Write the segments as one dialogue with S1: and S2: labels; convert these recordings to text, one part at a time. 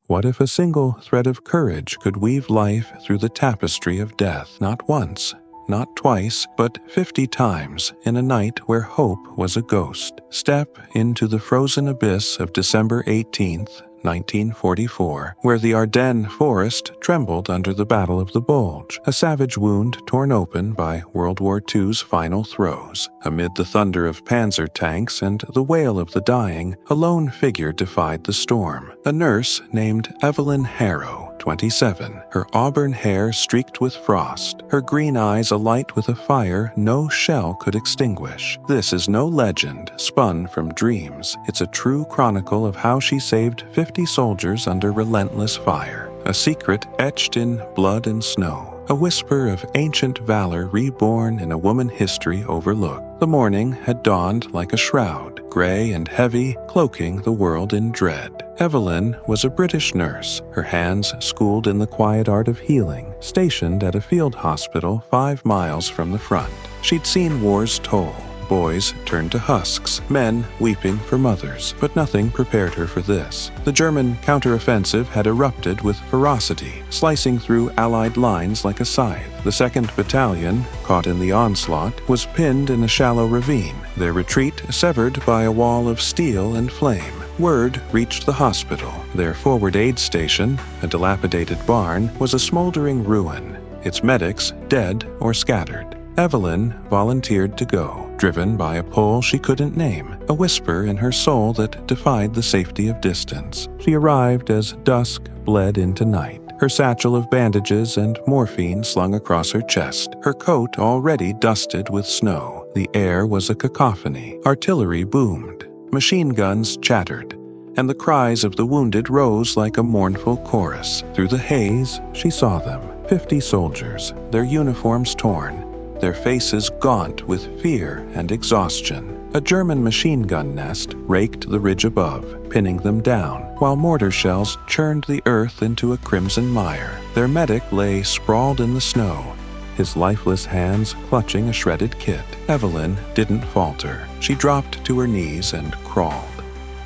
S1: What if a single thread of courage could weave life through the tapestry of death, not once, not twice, but 50 times in a night where hope was a ghost? Step into the frozen abyss of December 18th, 1944, where the Ardennes forest trembled under the Battle of the Bulge, a savage wound torn open by World War II's final throes. Amid the thunder of panzer tanks and the wail of the dying, a lone figure defied the storm. A nurse named Evelyn Harrow, 27, her auburn hair streaked with frost, her green eyes alight with a fire no shell could extinguish. This is no legend spun from dreams. It's a true chronicle of how she saved 50 soldiers under relentless fire, a secret etched in blood and snow. A whisper of ancient valor reborn in a woman history overlooked. The morning had dawned like a shroud, gray and heavy, cloaking the world in dread. Evelyn was a British nurse, her hands schooled in the quiet art of healing, stationed at a field hospital 5 miles from the front. She'd seen war's toll. Boys turned to husks, men weeping for mothers, but nothing prepared her for this. The German counteroffensive had erupted with ferocity, slicing through Allied lines like a scythe. The 2nd Battalion, caught in the onslaught, was pinned in a shallow ravine, their retreat severed by a wall of steel and flame. Word reached the hospital. Their forward aid station, a dilapidated barn, was a smoldering ruin, its medics dead or scattered. Evelyn volunteered to go, driven by a pull she couldn't name, a whisper in her soul that defied the safety of distance. She arrived as dusk bled into night, her satchel of bandages and morphine slung across her chest, her coat already dusted with snow. The air was a cacophony. Artillery boomed, machine guns chattered, and the cries of the wounded rose like a mournful chorus. Through the haze, she saw them, 50 soldiers, their uniforms torn, their faces gaunt with fear and exhaustion. A German machine gun nest raked the ridge above, pinning them down, while mortar shells churned the earth into a crimson mire. Their medic lay sprawled in the snow, his lifeless hands clutching a shredded kit. Evelyn didn't falter. She dropped to her knees and crawled,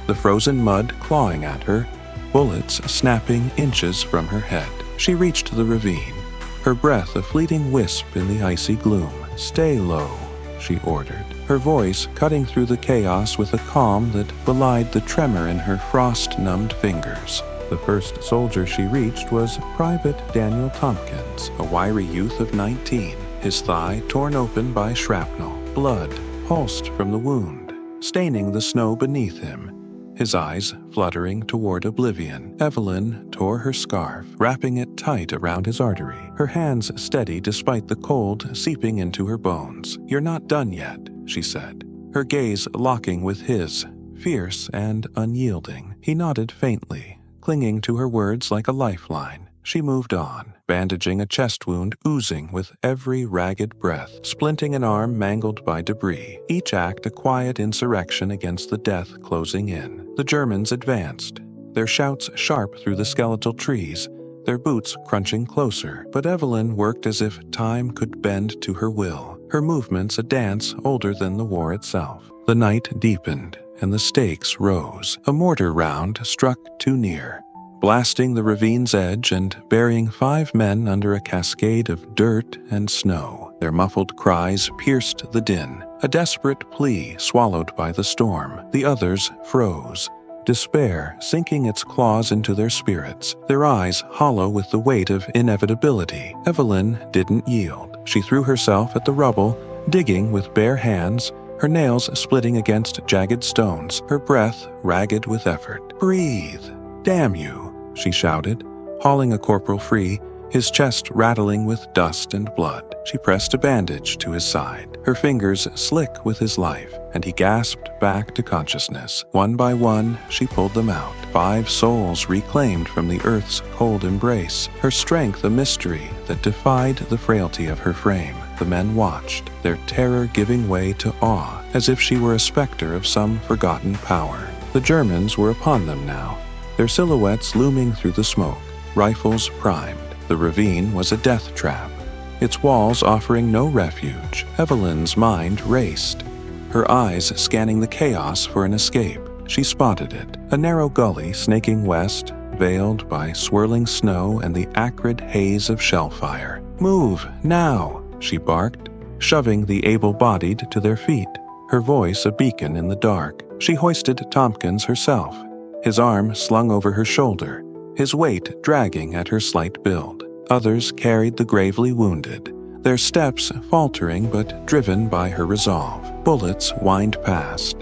S1: the frozen mud clawing at her, bullets snapping inches from her head. She reached the ravine, her breath a fleeting wisp in the icy gloom. "Stay low," she ordered, her voice cutting through the chaos with a calm that belied the tremor in her frost-numbed fingers. The first soldier she reached was Private Daniel Tompkins, a wiry youth of 19, his thigh torn open by shrapnel. Blood pulsed from the wound, staining the snow beneath him, his eyes fluttering toward oblivion. Evelyn tore her scarf, wrapping it tight around his artery, her hands steady despite the cold seeping into her bones. "You're not done yet," she said, her gaze locking with his, fierce and unyielding. He nodded faintly, clinging to her words like a lifeline. She moved on, bandaging a chest wound oozing with every ragged breath, splinting an arm mangled by debris, each act a quiet insurrection against the death closing in. The Germans advanced, their shouts sharp through the skeletal trees, their boots crunching closer, but Evelyn worked as if time could bend to her will, her movements a dance older than the war itself. The night deepened, and the stakes rose. A mortar round struck too near, blasting the ravine's edge and burying 5 men under a cascade of dirt and snow. Their muffled cries pierced the din, a desperate plea swallowed by the storm. The others froze, despair sinking its claws into their spirits, their eyes hollow with the weight of inevitability. Evelyn didn't yield. She threw herself at the rubble, digging with bare hands, her nails splitting against jagged stones, her breath ragged with effort. "Breathe! Damn you!" she shouted, hauling a corporal free, his chest rattling with dust and blood. She pressed a bandage to his side, her fingers slick with his life, and he gasped back to consciousness. One by one, she pulled them out, 5 souls reclaimed from the earth's cold embrace, her strength a mystery that defied the frailty of her frame. The men watched, their terror giving way to awe, as if she were a specter of some forgotten power. The Germans were upon them now, their silhouettes looming through the smoke, rifles primed. The ravine was a death trap, its walls offering no refuge. Evelyn's mind raced, her eyes scanning the chaos for an escape. She spotted it, a narrow gully snaking west, veiled by swirling snow and the acrid haze of shellfire. "Move, now!" she barked, shoving the able-bodied to their feet, her voice a beacon in the dark. She hoisted Tompkins herself, his arm slung over her shoulder, his weight dragging at her slight build. Others carried the gravely wounded, their steps faltering but driven by her resolve. Bullets whined past.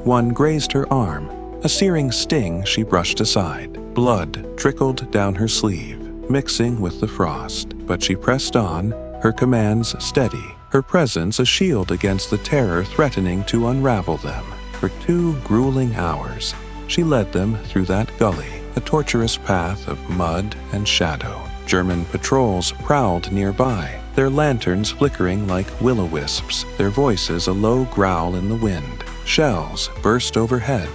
S1: One grazed her arm, a searing sting she brushed aside. Blood trickled down her sleeve, mixing with the frost, but she pressed on, her commands steady, her presence a shield against the terror threatening to unravel them. For 2 grueling hours, she led them through that gully, a tortuous path of mud and shadow. German patrols prowled nearby, their lanterns flickering like will-o-wisps, their voices a low growl in the wind. Shells burst overhead,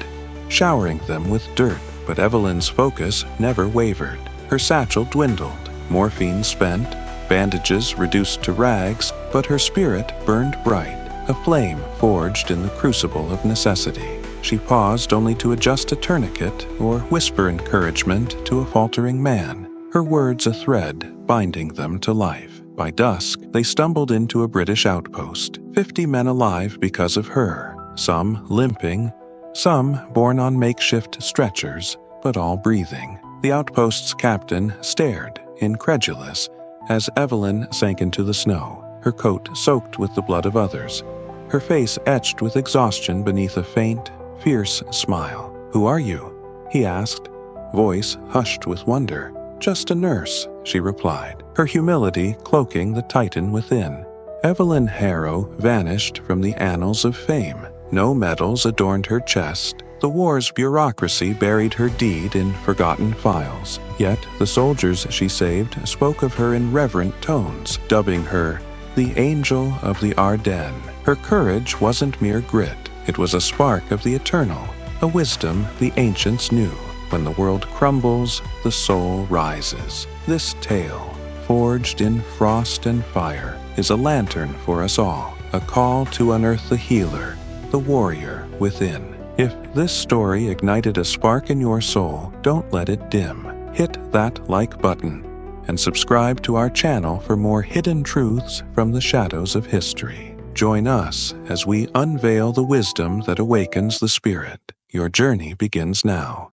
S1: showering them with dirt, but Evelyn's focus never wavered. Her satchel dwindled, morphine spent, bandages reduced to rags, but her spirit burned bright, a flame forged in the crucible of necessity. She paused only to adjust a tourniquet or whisper encouragement to a faltering man, her words a thread binding them to life. By dusk, they stumbled into a British outpost, 50 men alive because of her, some limping, some borne on makeshift stretchers, but all breathing. The outpost's captain stared, incredulous, as Evelyn sank into the snow, her coat soaked with the blood of others, her face etched with exhaustion beneath a faint, fierce smile. "Who are you?" he asked, voice hushed with wonder. "Just a nurse," she replied, her humility cloaking the titan within. Evelyn Harrow vanished from the annals of fame. No medals adorned her chest. The war's bureaucracy buried her deed in forgotten files. Yet the soldiers she saved spoke of her in reverent tones, dubbing her the Angel of the Ardennes. Her courage wasn't mere grit. It was a spark of the eternal, a wisdom the ancients knew. When the world crumbles, the soul rises. This tale, forged in frost and fire, is a lantern for us all, a call to unearth the healer, the warrior within. If this story ignited a spark in your soul, don't let it dim. Hit that like button and subscribe to our channel for more hidden truths from the shadows of history. Join us as we unveil the wisdom that awakens the spirit. Your journey begins now.